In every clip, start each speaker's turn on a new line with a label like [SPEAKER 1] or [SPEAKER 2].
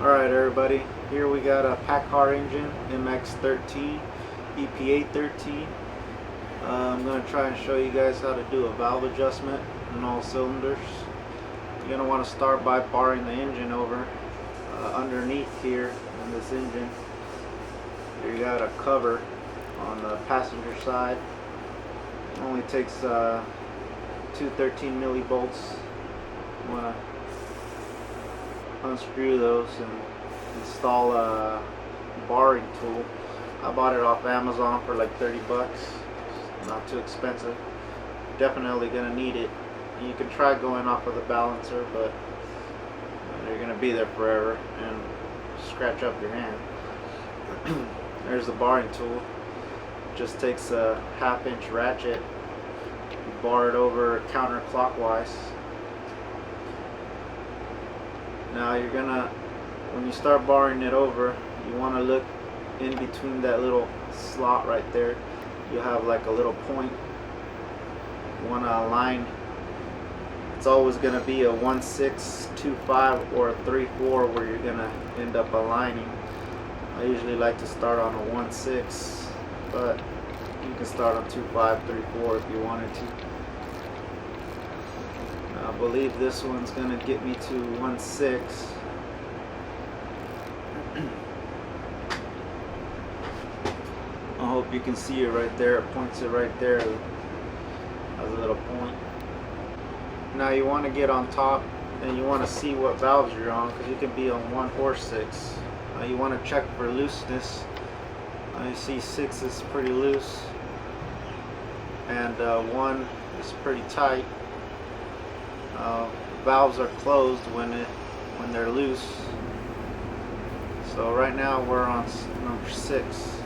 [SPEAKER 1] Alright everybody, here we got a Paccar engine, mx13, EPA 13. I'm going to try and show you guys how to do a valve adjustment in all cylinders. You're going to want to start by barring the engine over. Underneath here in this engine, you got a cover on the passenger side. It only takes two 13 millivolts. You want to unscrew those and install a barring tool. I bought it off Amazon for like 30 bucks. Not too expensive. Definitely gonna need it. You can try going off of the balancer, but you're gonna be there forever and scratch up your hand. There's the barring tool. Just takes a 1/2 inch ratchet, bar it over counterclockwise. Now you're gonna, when you start barring it over, you want to look in between that little slot right there. You have like a little point. You want to align. It's always going to be a 1/6, 2/5, or a 3/4 where you're going to end up aligning. I usually like to start on a 1/6, but you can start on 2/5, 3/4 if you wanted to. I believe this one's going to get me to 1/6. I hope you can see it right there. It points it right there as a little point. Now you want to get on top and you want to see what valves you're on, because you can be on 1 or 6. You want to check for looseness. You see 6 is pretty loose and 1 is pretty tight. Valves are closed when they're loose. So right now we're on number 6.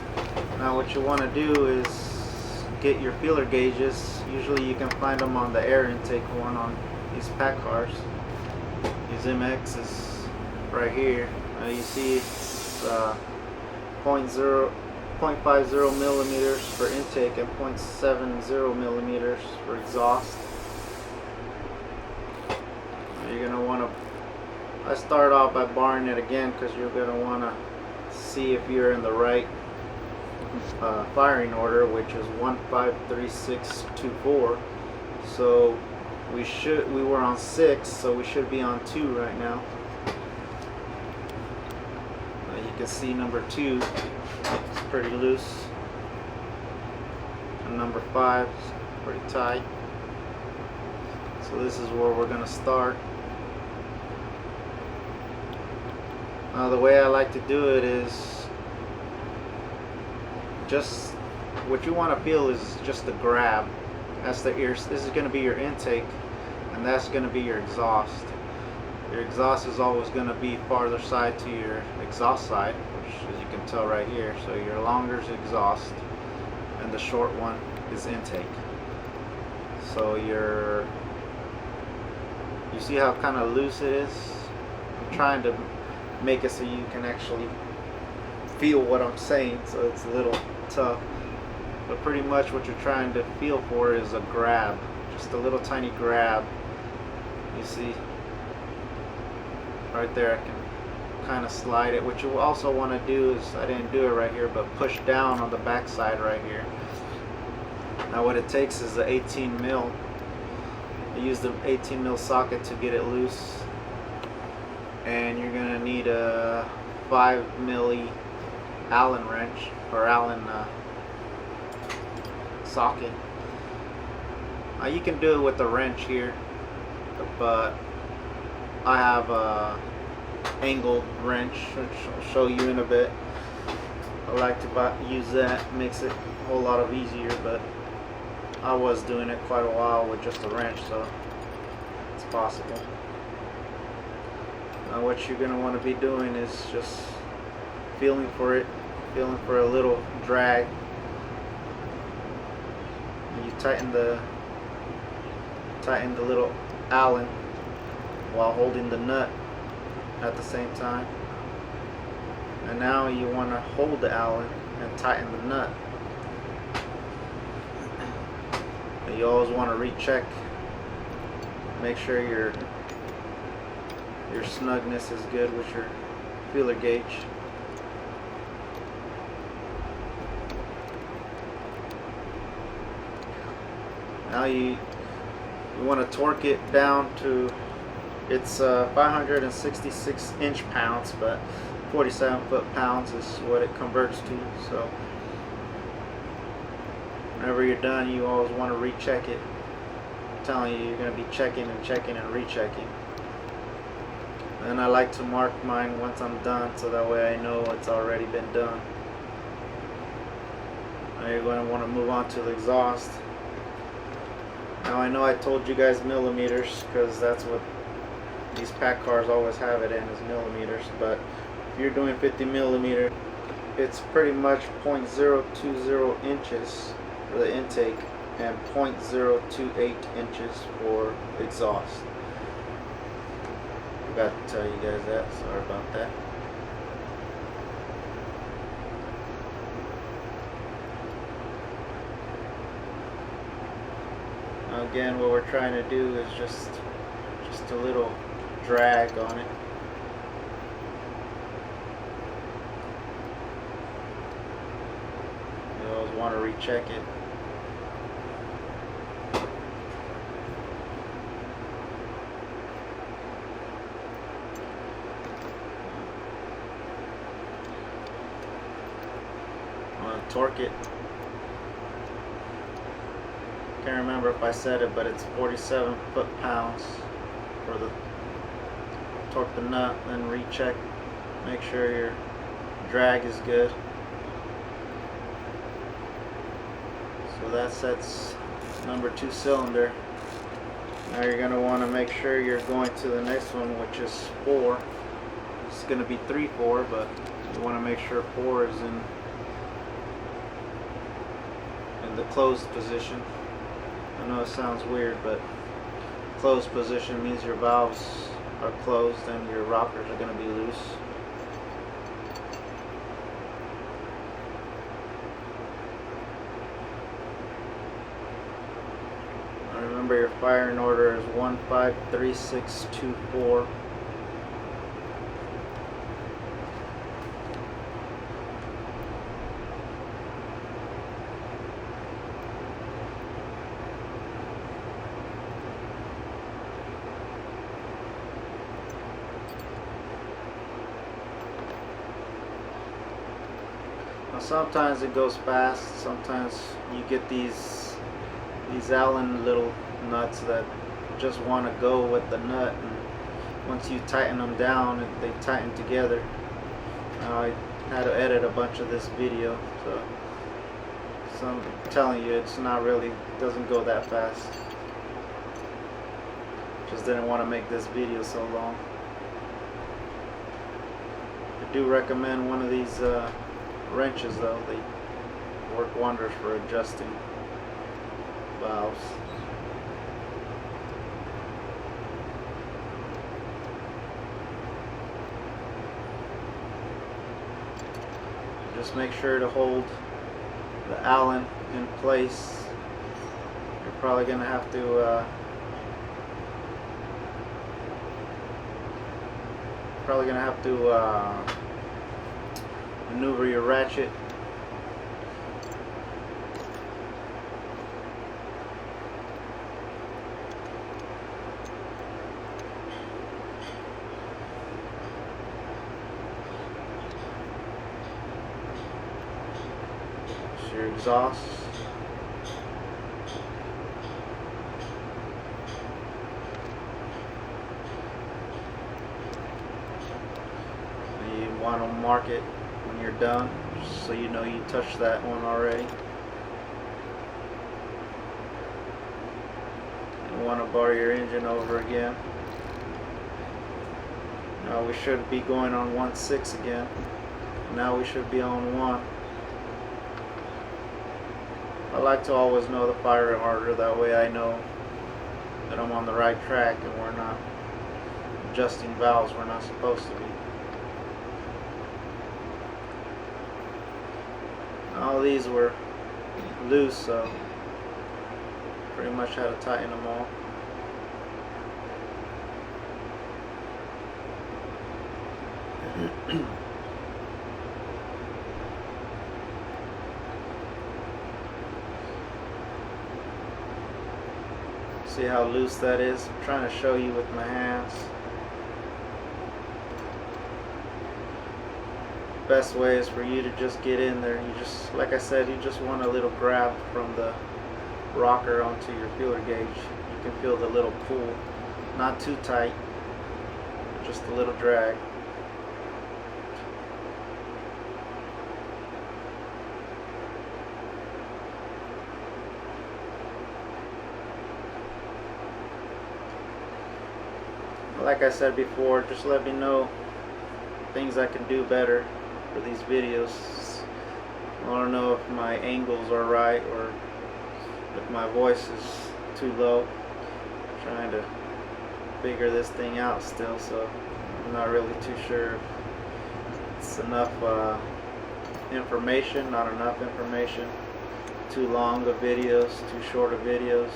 [SPEAKER 1] Now what you want to do is get your feeler gauges. Usually you can find them on the air intake one on these Paccars. These MXs right here. You see it's 0.50 millimeters for intake and 0.70 millimeters for exhaust. You're going to want to, I start off by barring it again because you're going to want to see if you're in the right firing order, which is 1, 5, 3, 6, 2, 4. So we were on 6, so we should be on 2 right now. You can see number 2 is pretty loose, and number 5 is pretty tight. So this is where we're going to start. Now the way I like to do it is just what you want to feel is just the grab. That's the ear. This is going to be your intake, and that's going to be your exhaust. Your exhaust is always going to be farther side to your exhaust side, which as you can tell right here. So your longer is exhaust and the short one is intake. So you see how kind of loose it is? I'm trying to make it so you can actually feel what I'm saying, so it's a little tough, but pretty much what you're trying to feel for is a grab, just a little tiny grab. You see right there, I can kind of slide it. What you also want to do is, I didn't do it right here, but push down on the back side right here. Now what it takes is the 18 mil. I use the 18 mil socket to get it loose, and you're gonna need a 5 milli Allen wrench or Allen socket. You can do it with the wrench here, but I have a angled wrench, which I'll show you in a bit. I like to use that. It makes it a whole lot of easier, but I was doing it quite a while with just a wrench, so it's possible. Now what you're going to want to be doing is just feeling for it, feeling for a little drag. You tighten the little Allen while holding the nut at the same time. And now you want to hold the Allen and tighten the nut. And you always want to recheck, make sure your snugness is good with your feeler gauge. Now you want to torque it down to, it's 566 inch-pounds, but 47 foot-pounds is what it converts to. So whenever you're done, you always want to recheck it. I'm telling you, you're going to be checking and checking and rechecking. And I like to mark mine once I'm done, so that way I know it's already been done. Now you're going to want to move on to the exhaust. Now I know I told you guys millimeters, because that's what these Paccars always have it in, is millimeters. But if you're doing 50 millimeter, it's pretty much 0.020 inches for the intake and 0.028 inches for exhaust. Forgot to tell you guys that, sorry about that. Now again, what we're trying to do is just a little drag on it. You always want to recheck it. Torque it. Can't remember if I said it, but it's 47 foot-pounds for the torque the nut, then recheck, make sure your drag is good. So that sets number 2 cylinder. Now you're going to want to make sure you're going to the next one, which is 4. It's going to be 3-4, but you want to make sure 4 is in the closed position. I know it sounds weird, but closed position means your valves are closed and your rockers are going to be loose. Now remember, your firing order is 153624. Sometimes it goes fast. Sometimes you get these Allen little nuts that just want to go with the nut, and once you tighten them down, they tighten together. I had to edit a bunch of this video, so I'm telling you, it's not really, doesn't go that fast. Just didn't want to make this video so long. I do recommend one of these wrenches though. They work wonders for adjusting valves. Just make sure to hold the Allen in place. You're probably going to have to maneuver your ratchet. It's your exhaust. You want to mark it when you're done, just so you know you touched that one already. You want to bar your engine over again. Now we should be going on 1.6 again. Now we should be on 1. I like to always know the firing order, that way I know that I'm on the right track and we're not adjusting valves we're not supposed to be. All these were loose, so pretty much had to tighten them all. See how loose that is? I'm trying to show you with my hands. Best way is for you to just get in there. You just, like I said, you just want a little grab from the rocker onto your feeler gauge. You can feel the little pull, not too tight, just a little drag. Like I said before, just let me know things I can do better for these videos. I don't know if my angles are right or if my voice is too low. I'm trying to figure this thing out still, so I'm not really too sure if it's enough information, not enough information, too long of videos, too short of videos.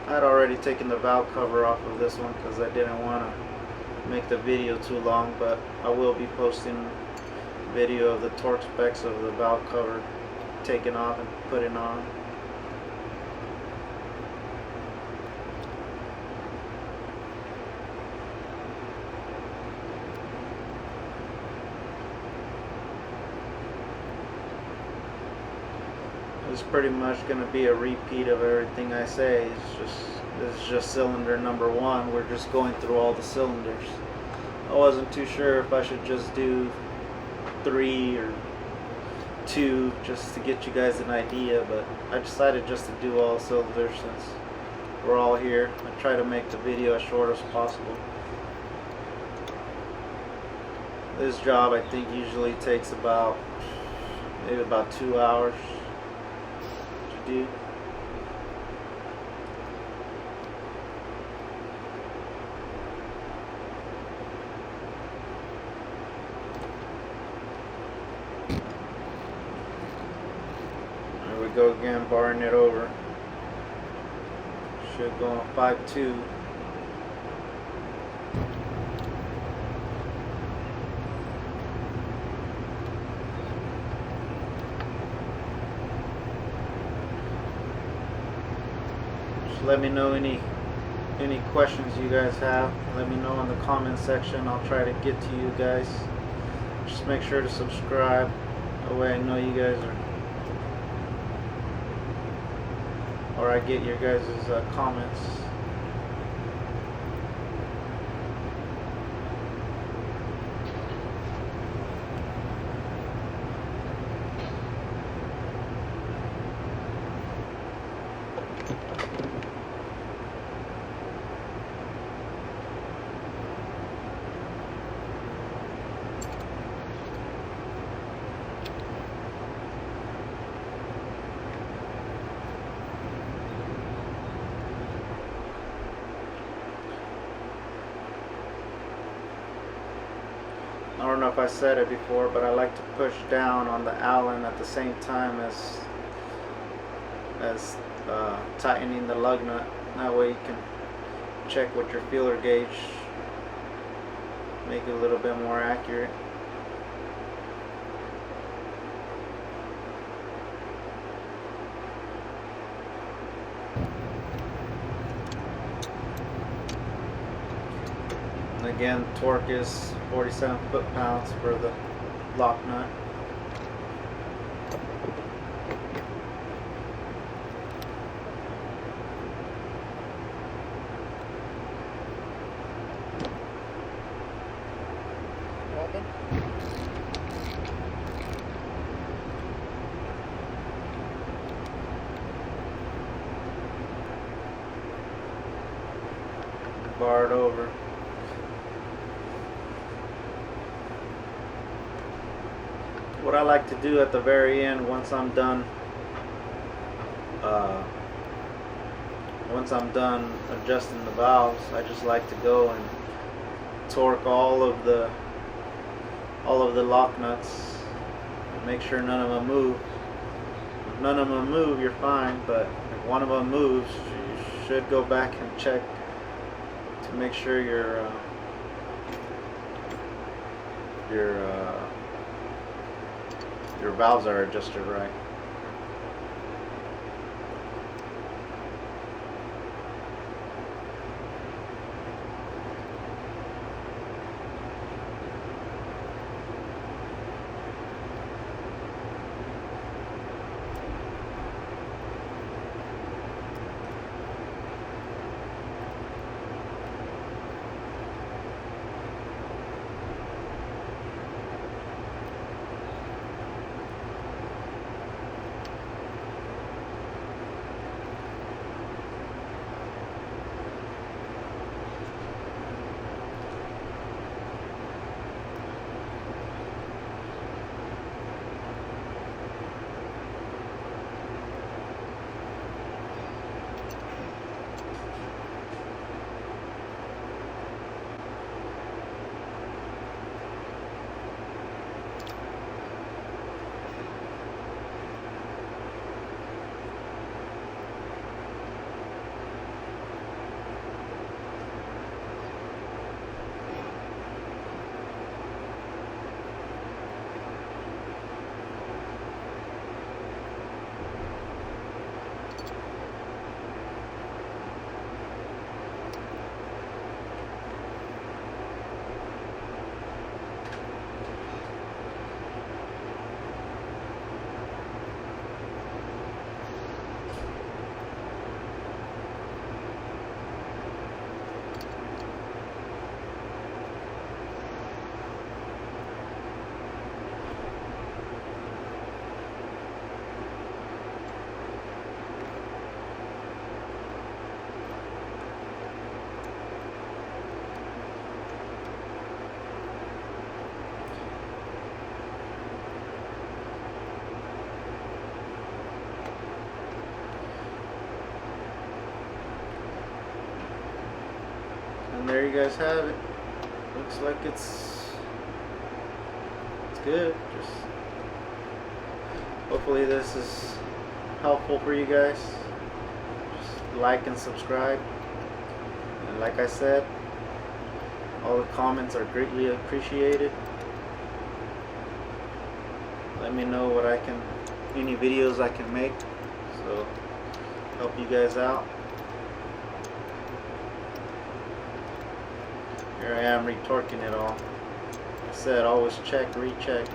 [SPEAKER 1] I'd already taken the valve cover off of this one because I didn't want to make the video too long, but I will be posting video of the torque specs of the valve cover taken off and putting on. It's pretty much going to be a repeat of everything I say. This is just cylinder number 1. We're just going through all the cylinders. I wasn't too sure if I should just do 3 or 2 just to get you guys an idea, but I decided just to do all cylinders since we're all here. I try to make the video as short as possible. This job I think usually takes maybe about 2 hours. Do. There we go again, barring it over. Should go on 5.2. Let me know any questions you guys have. Let me know in the comment section. I'll try to get to you guys. Just make sure to subscribe. That way I know you guys or I get your guys' comments. I don't know if I said it before, but I like to push down on the Allen at the same time as tightening the lug nut. That way you can check with your feeler gauge, make it a little bit more accurate. Again, torque is 47 foot-pounds for the lock nut. Barred over. What I like to do at the very end, once I'm done adjusting the valves, I just like to go and torque all of the lock nuts and make sure none of them move. none of them move, you're fine. But if one of them moves, you should go back and check to make sure your valves are adjusted right. And there you guys have it. Looks like it's good. Just hopefully this is helpful for you guys. Just like and subscribe. And like I said, all the comments are greatly appreciated. Let me know what any videos I can make, so help you guys out. Here I am retorquing it all. Like I said, always check, recheck.